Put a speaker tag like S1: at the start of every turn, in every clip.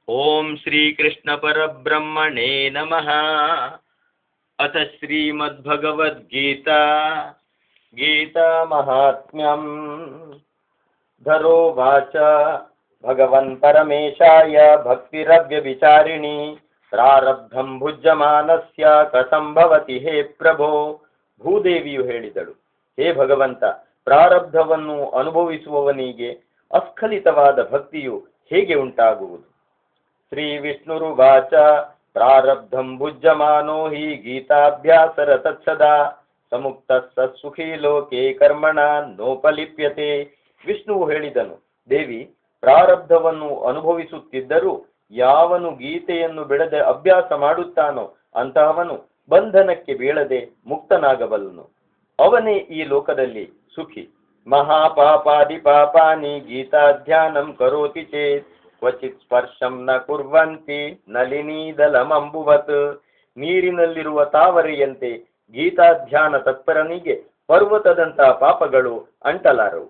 S1: ओम श्री कृष्ण परब्रह्मणे नमः। अथ श्रीमद्भगवद्गीता गीता महात्म्यम्। धरोवाच भगवन् परमेशाय भक्तिरव्यभिचारिणी ಪ್ರಾರಬ್ಧಂ ಭುಜ್ಯಮಾನಸ್ಯ ಕಥಂ ಭವತಿ ಹೇ ಪ್ರಭೋ. ಭೂದೇವಿಯು ಹೇಳಿದಳು, ಹೇ ಭಗವಂತ, ಪ್ರಾರಬ್ಧವನ್ನು ಅನುಭವಿಸುವವನಿಗೆ ಅಸ್ಖಲಿತವಾದ ಭಕ್ತಿಯು ಹೇಗೆ ಉಂಟಾಗುವುದು? ಶ್ರೀ ವಿಷ್ಣುರುವಾಚ ಪ್ರಾರಬ್ಧಂ ಭುಜ್ಯಮಾನೋ ಹಿ ಗೀತಾಭ್ಯಾಸರತತ್ಸದಾ ಸಮುಕ್ತ ಸುಖೀ ಲೋಕೆ ಕರ್ಮಣ ನೋಪಲಿಪ್ಯತೆ. ವಿಷ್ಣುವು ಹೇಳಿದನು, ದೇವಿ, ಪ್ರಾರಬ್ಧವನ್ನು ಅನುಭವಿಸುತ್ತಿದ್ದರೂ ಯಾವನು ಗೀತೆಯನ್ನು ಬಿಡದೆ ಅಭ್ಯಾಸ ಮಾಡುತ್ತಾನೋ ಅಂತಹವನು ಬಂಧನಕ್ಕೆ ಬೀಳದೆ ಮುಕ್ತನಾಗಬಲ್ಲನು. ಅವನೇ ಈ ಲೋಕದಲ್ಲಿ ಸುಖಿ. ಮಹಾಪಾಪಾದಿ ಪಾಪಾನಿ ಗೀತಾಧ್ಯಾನಂ ಕರೋತಿ ಚೇತ್ ಕ್ವಚಿತ್ ಸ್ಪರ್ಶಂ ನ ಕುರ್ವಂತಿ ನಲಿನೀದಲಮಂಬುವತ್. ನೀರಿನಲ್ಲಿರುವ ತಾವರೆಯಂತೆ ಗೀತಾಧ್ಯಾನ ತತ್ಪರನಿಗೆ ಪರ್ವತದಂತಹ ಪಾಪಗಳು ಅಂಟಲಾರವು.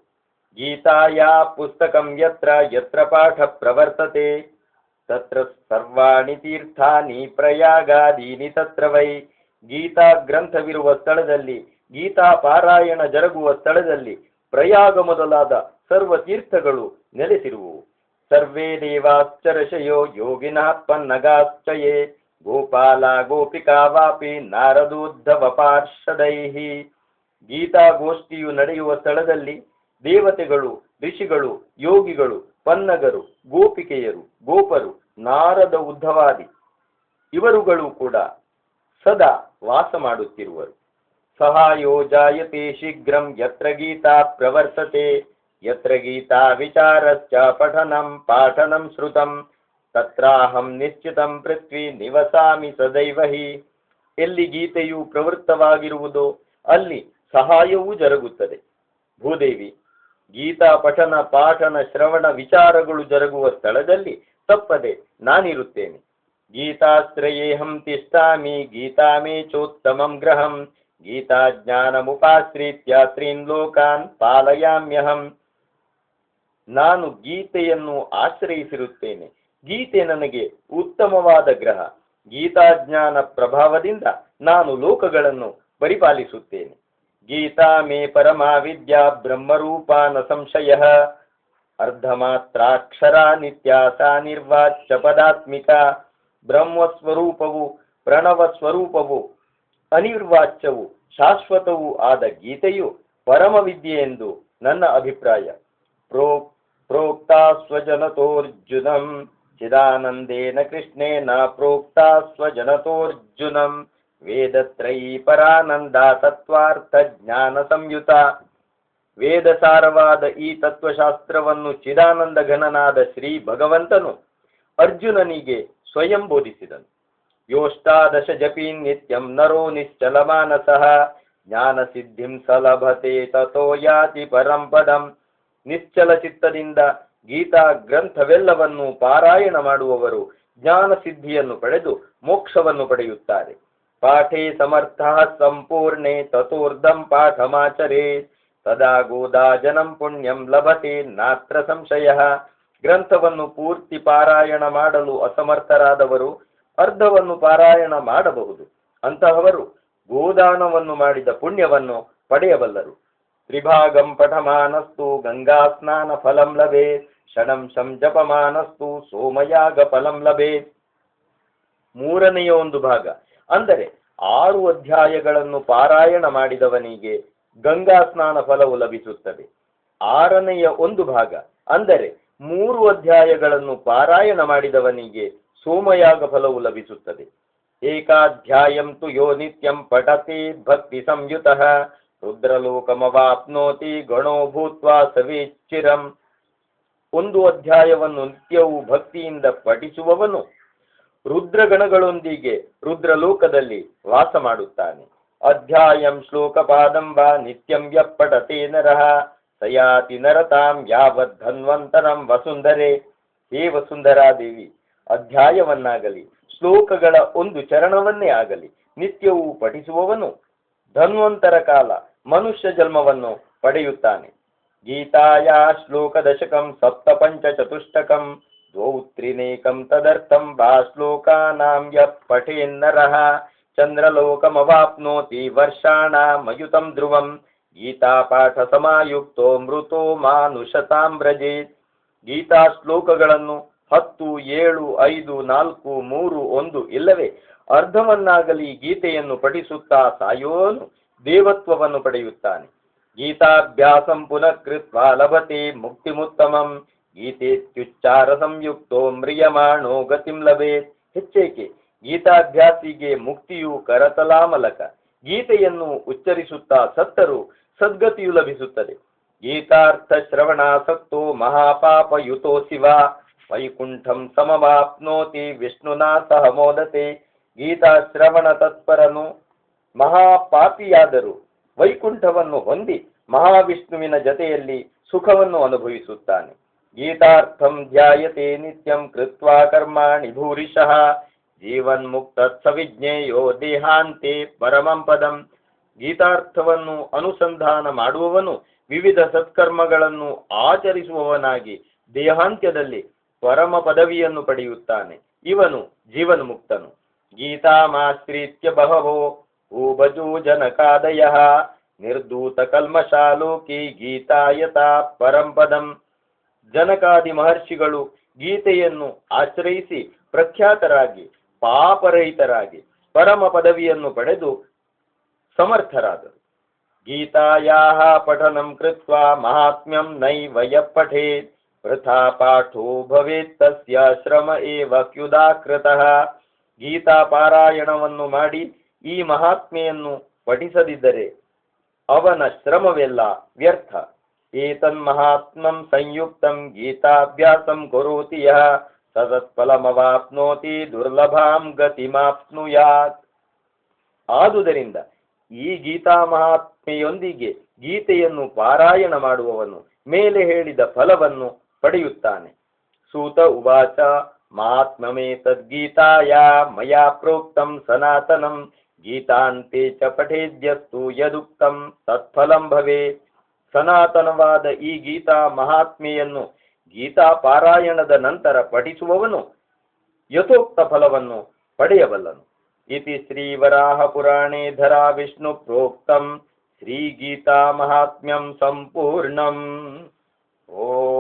S1: ಗೀತಾಯಾ ಪುಸ್ತಕಂ ಯತ್ರ ಯತ್ರ ಪಾಠ ಪ್ರವರ್ತತೆ ತತ್ರ ಸರ್ವಾಣಿ ತೀರ್ಥಾನಿ ಪ್ರಯಾಗಾದೀನಿ ತತ್ರ ವೈ. ಗೀತಾ ಗ್ರಂಥವಿರುವ ಸ್ಥಳದಲ್ಲಿ, ಗೀತಾ ಪಾರಾಯಣ ಜರುಗುವ ಸ್ಥಳದಲ್ಲಿ ಪ್ರಯಾಗ ಮೊದಲಾದ ಸರ್ವ ತೀರ್ಥಗಳು ನೆಲೆಸಿರುವವು. ಸರ್ವೇ ದೇವಾಶ್ಚ ಋಷಯೋ ಯೋಗಿನಃ ಪನ್ನಗಾಶ್ಚಯೇ ಗೋಪಾಲ ಗೋಪಿಕಾ ವಾಪಿ ನಾರದೋದ್ಧವ ಪಾರ್ಷದೈಃ. ಗೀತಾ ಗೋಷ್ಠಿಯು ನಡೆಯುವ ಸ್ಥಳದಲ್ಲಿ ದೇವತೆಗಳು, ಋಷಿಗಳು, ಯೋಗಿಗಳು, ಪನ್ನಗರು, ಗೋಪಿಕೆಯರು, ಗೋಪರು, ನಾರದ ಉದ್ಧವಾದಿ ಇವರುಗಳು ಕೂಡ ಸದಾ ವಾಸ ಮಾಡುತ್ತಿರುವರು. ಸಹಾಯೋ ಜಾಯತೆ ಶೀಘ್ರಂ ಯತ್ರ ಗೀತಾ ಪ್ರವರ್ತತೆ ಯತ್ರ ಗೀತಾ ವಿಚಾರಶ್ಚ ಪಠನಂ ಪಾಠನಂ ಶ್ರುತಂ ತತ್ರಾಹಂ ನಿಶ್ಚಿತಂ ಪೃಥ್ವಿ ನಿವಸಾಮಿ ಸದೈವ ಹಿ. ಎಲ್ಲಿ ಗೀತೆಯು ಪ್ರವೃತ್ತವಾಗಿರುವುದೋ ಅಲ್ಲಿ ಸಹಾಯವೂ ಜರುಗುತ್ತದೆ. ಭೂದೇವಿ, ಗೀತಾ ಪಠನ ಪಾಠನ ಶ್ರವಣ ವಿಚಾರಗಳು ಜರುಗುವ ಸ್ಥಳದಲ್ಲಿ ತಪ್ಪದೆ ನಾನಿರುತ್ತೇನೆ. ಗೀತಾಶ್ರಯೇಹಂ ತಿಷ್ಠಾಮಿ ಗೀತಾ ಮೇ ಚೋತ್ತಮಂ ಗ್ರಹಂ ಗೀತಾ ಜ್ಞಾನಮುಪಾಶ್ರಿತ್ಯ ತ್ರೀನ್ ಲೋಕಾನ್ ಪಾಲಯಾಮ್ಯಹಂ. ನಾನು ಗೀತೆಯನ್ನು ಆಶ್ರಯಿಸಿರುತ್ತೇನೆ. ಗೀತೆ ನನಗೆ ಉತ್ತಮವಾದ ಗ್ರಹ. ಗೀತಾಜ್ಞಾನ ಪ್ರಭಾವದಿಂದ ನಾನು ಲೋಕಗಳನ್ನು ಪರಿಪಾಲಿಸುತ್ತೇನೆ. ಗೀತಾ ಮೇ ಪರಮಾ ವಿದ್ಯಾ ಬ್ರಹ್ಮರೂಪಾ ನ ಸಂಶಯಃ ಅರ್ಧಮಾತ್ರಾಕ್ಷರ ನಿತ್ಯಾಸ ನಿರ್ವಾಚ್ಯ ಪದಾತ್ಮಿಕ. ಬ್ರಹ್ಮಸ್ವರೂಪವು, ಪ್ರಣವ ಸ್ವರೂಪವು, ಅನಿರ್ವಾಚ್ಯವು, ಶಾಶ್ವತವೂ ಆದ ಗೀತೆಯು ಪರಮ ವಿದ್ಯೆ ಎಂದು ನನ್ನ ಅಭಿಪ್ರಾಯ. ಪ್ರೋಕ್ತಾ ಸ್ವಜನತೋರ್ಜುನಂ ಚಿದಾನಂದೇನ ಕೃಷ್ಣೇನ ಪ್ರೋಕ್ತಾ ಸ್ವಜನತೋರ್ಜುನಂ ವೇದತ್ರಯೀ ಪರಾನಂದ ತತ್ವಾರ್ಥ ಜ್ಞಾನ ಸಂಯುತ. ವೇದಸಾರವಾದ ಈ ತತ್ವಶಾಸ್ತ್ರವನ್ನು ಚಿದಾನಂದ ಘನನಾದ ಶ್ರೀ ಭಗವಂತನು ಅರ್ಜುನನಿಗೆ ಸ್ವಯಂ ಬೋಧಿಸಿದನು. ಯೋಷ್ಟಾದಶ ಜಪೀನ್ ನಿತ್ಯಂ ನರೋ ನಿಶ್ಚಲ ಮಾನಸಃ ಜ್ಞಾನ ಸಿದ್ಧಿಂ ಸಲಭತೆ ತಥೋ ಯಾತಿ ಪರಂ ಪದಂ. ನಿಶ್ಚಲ ಚಿತ್ತದಿಂದ ಗೀತಾ ಗ್ರಂಥವೆಲ್ಲವನ್ನು ಪಾರಾಯಣ ಮಾಡುವವರು ಜ್ಞಾನ ಸಿದ್ಧಿಯನ್ನು ಪಡೆದು ಮೋಕ್ಷವನ್ನು ಪಡೆಯುತ್ತಾರೆ. ಪಾಠೇ ಸಮರ್ಥ ಸಂಪೂರ್ಣೆ ತಥೋರ್ಧಂ ಪಾಠಮಾಚರೇ ತದಾ ಗೋದಾಜನಂ ಪುಣ್ಯಂ ಲಭತೆ ನಾತ್ರ ಸಂಶಯ. ಗ್ರಂಥವನ್ನು ಪೂರ್ತಿ ಪಾರಾಯಣ ಮಾಡಲು ಅಸಮರ್ಥರಾದವರು ಅರ್ಧವನ್ನು ಪಾರಾಯಣ ಮಾಡಬಹುದು. ಅಂತಹವರು ಗೋದಾನವನ್ನು ಮಾಡಿದ ಪುಣ್ಯವನ್ನು ಪಡೆಯಬಲ್ಲರು. ತ್ರಿಭಾಗಂ ಪಠಮಾನಸ್ತು ಗಂಗಾ ಸ್ನಾನ ಫಲಂ ಲಭೇತ್ ಷಡಂಶಂ ಜಪಮಾನಸ್ತು ಸೋಮಯಾಗ ಫಲಂ ಲಭೇತ್. ಮೂರನೆಯ ಒಂದು ಭಾಗ ಅಂದರೆ 6 ಅಧ್ಯಾಯಗಳನ್ನು ಪಾರಾಯಣ ಮಾಡಿದವನಿಗೆ ಗಂಗಾ ಸ್ನಾನ ಫಲವು ಲಭಿಸುತ್ತದೆ. 6ನೆಯ ಒಂದು ಭಾಗ ಅಂದರೆ 3 ಅಧ್ಯಾಯಗಳನ್ನು ಪಾರಾಯಣ ಮಾಡಿದವನಿಗೆ ಸೋಮಯಾಗ ಫಲವು ಲಭಿಸುತ್ತದೆ. ಏಕಾಧ್ಯಾಯಂ ತು ಯೋ ನಿತ್ಯಂ ಪಠತೆ ಭಕ್ತಿ ಸಂಯುತಃ ರುದ್ರಲೋಕಮವಾಪ್ನೋತಿ ಗಣೋ ಭೂತ್ವಾ ಸವೇಚ್ಚಿರಂ. ಒಂದು ಅಧ್ಯಾಯವನ್ನು ನಿತ್ಯವೂ ಭಕ್ತಿಯಿಂದ ಪಠಿಸುವವನು ರುದ್ರಗಣಗಳೊಂದಿಗೆ ರುದ್ರಲೋಕದಲ್ಲಿ ವಾಸ ಮಾಡುತ್ತಾನೆ. ಅಧ್ಯಾಯಂ ಶ್ಲೋಕಪಾದಂ ವಾ ನಿತ್ಯಂ ಯಪ್ಪಠತೆ ನರಃ ಸಯಾತಿ ನರತಾಂ ಯಾವತ್ ಧನ್ವಂತರಂ ವಸುಂಧರೆ. ಹೇ ವಸುಂಧರಾದೇವಿ, ಅಧ್ಯಾಯವನ್ನಾಗಲಿ ಶ್ಲೋಕಗಳ ಒಂದು ಚರಣವನ್ನೇ ಆಗಲಿ ನಿತ್ಯವೂ ಪಠಿಸುವವನು ಧನ್ವಂತರ ಕಾಲ ಮನುಷ್ಯ ಜನ್ಮವನ್ನು ಪಡೆಯುತ್ತಾನೆ. ಗೀತಾಯಾ ಶ್ಲೋಕ ದಶಕಂ ಸಪ್ತ ಪಂಚ ಚತುಷ್ಟಕಂ द्वौ त्रिनेकं तदर्थं वा श्लोकानां यः पठेन्नरः चन्द्रलोकमवाप्नोति वर्षाणामयुतं ध्रुवं ಗೀತಾಪಾಠ ಮೃತೋ ಮಾನುಷತಾಂ ವ್ರಜೇತ್. ಗೀತಾ ಶ್ಲೋಕಗಳನ್ನು 10, 7, 5, 4, 3, 1 ಇಲ್ಲವೇ ಅರ್ಧವನ್ನಾಗಲಿ ಗೀತೆಯನ್ನು ಪಠಿಸುತ್ತಾ ಸಾಯೋನು ದೇವತ್ವವನ್ನು ಪಡೆಯುತ್ತಾನೆ. ಗೀತಾಭ್ಯಾಸಂ ಪುನಃ ಕೃತ್ವಾ ಲಭತೆ ಮುಕ್ತಿಮುತ್ತಮಂ ಗೀತೇತ್ಯುಚ್ಚಾರ ಸಂಯುಕ್ತೋ ಮ್ರಿಯಮಾಣೋ ಗತಿಂ ಲಭೇತ್. ಹೆಚ್ಚೇಕೆ ಗೀತಾಭ್ಯಾಸಿಗೆ ಮುಕ್ತಿಯು ಕರತಲಾಮಲಕ. ಗೀತೆಯನ್ನು ಉಚ್ಚರಿಸುತ್ತಾ ಸತ್ತರು ಸದ್ಗತಿಯು ಲಭಿಸುತ್ತದೆ. ಗೀತಾರ್ಥ ಶ್ರವಣಾಸಕ್ತೋ ಮಹಾಪಾಪಯುತೋ ಶಿವ ವೈಕುಂಠಂ ಸಮವಾಪ್ನೋತಿ ವಿಷ್ಣುನಾ ಸಹ ಮೋದತೆ. ಗೀತಾ ಶ್ರವಣ ತತ್ಪರನು ಮಹಾಪಾಪಿಯಾದರೂ ವೈಕುಂಠವನ್ನು ಹೊಂದಿ ಮಹಾವಿಷ್ಣುವಿನ ಜತೆಯಲ್ಲಿ ಸುಖವನ್ನು ಅನುಭವಿಸುತ್ತಾನೆ. ಗೀತಾರ್ಥಂ ಧ್ಯಾಯತೆ ನಿತ್ಯಂ ಕೃತ್ವಾ ಕರ್ಮಾಣಿ ಭೂರಿಶಃ ಜೀವನ್ಮುಕ್ತ ಸವಿಜ್ಞೇಯೋ ದೇಹಾಂತೆ ಪರಮಂ ಪದಂ. ಗೀತಾರ್ಥವನ್ನು ಅನುಸಂಧಾನ ಮಾಡುವವನು ವಿವಿಧ ಸತ್ಕರ್ಮಗಳನ್ನು ಆಚರಿಸುವವನಾಗಿ ದೇಹಾಂತ್ಯದಲ್ಲಿ ಪರಮ ಪದವಿಯನ್ನು ಪಡೆಯುತ್ತಾನೆ. ಇವನು ಜೀವನ್ಮುಕ್ತನು. ಗೀತಾಮಾಶ್ರಿತ್ಯ ಬಹವೋ ಭೂಭಜೋ ಜನಕಾದಯಃ ನಿರ್ಧೂತ ಕಲ್ಮಶಾಲೋಕಿ ಗೀತಾಯತಾ ಪರಂ ಪದಂ. ಜನಕಾದಿ ಮಹರ್ಷಿಗಳು ಗೀತೆಯನ್ನು ಆಶ್ರಯಿಸಿ ಪ್ರಖ್ಯಾತರಾಗಿ ಪಾಪರಹಿತರಾಗಿ ಪರಮ ಪದವಿಯನ್ನು ಪಡೆದು ಸಮರ್ಥರಾದರು. ಗೀತಾಯಾಃ ಪಠನಂ ಕೃತ್ವಾ ಮಹಾತ್ಮ್ಯಂ ನೈವ ಯಃ ಪಠೇತ್ ವೃಥಾ ಪಾಠೋ ಭವೇತ್ ತಸ್ಯ ಶ್ರಮ ಏವ ಕ್ಯುದಾಕೃತಃ. ಗೀತಾ ಪಾರಾಯಣವನ್ನು ಮಾಡಿ ಈ ಮಹಾತ್ಮೆಯನ್ನು ಪಠಿಸದಿದ್ದರೆ ಅವನ ಶ್ರಮವೆಲ್ಲ ವ್ಯರ್ಥ. ಏತನ್ಮಹಾತ್ಮಂ ಸಂಯುಕ್ತಂ ಗೀತಾಭ್ಯಾಸಂ ಕರೋತಿ ಯಃ ಸತತ್ಫಲಮವಾಪ್ನೋತಿ ದುರ್ಲಭಾಂ ಗತಿಮಾಪ್ನುಯಾತ್. ಆದುದರಿಂದ ಈ ಗೀತಾ ಮಹಾತ್ಮೆಯೊಂದಿಗೆ ಗೀತೆಯನ್ನು ಪಾರಾಯಣ ಮಾಡುವವನು ಮೇಲೆ ಹೇಳಿದ ಫಲವನ್ನು ಪಡೆಯುತ್ತಾನೆ. ಸೂತ ಉವಾಚ ಮಹಾತ್ಮ್ಯಮೇತದ್ಗೀತಾಯಾ ಮಯಾ ಪ್ರೋಕ್ತಂ ಸನಾತನಂ ಗೀತಾಂತೆ ಚ ಪಠೇದ್ಯಸ್ತು ಯದುಕ್ತಂ ತತ್ಫಲಂ ಭವೇತ್. ಸನಾತನವಾದ ಈ ಗೀತಾ ಮಹಾತ್ಮೆಯನ್ನು ಗೀತಾ ಪಾರಾಯಣದ ನಂತರ ಪಠಿಸುವವನು ಯಥೋಕ್ತ ಫಲವನ್ನು ಪಡೆಯಬಲ್ಲನು. ಇತಿ ಶ್ರೀವರಾಹ ಪುರಾಣೇ ಧರಾ ವಿಷ್ಣು ಪ್ರೋಕ್ತಂ ಶ್ರೀ ಗೀತಾ ಮಹಾತ್ಮ್ಯಂ ಸಂಪೂರ್ಣಂ. ಓಂ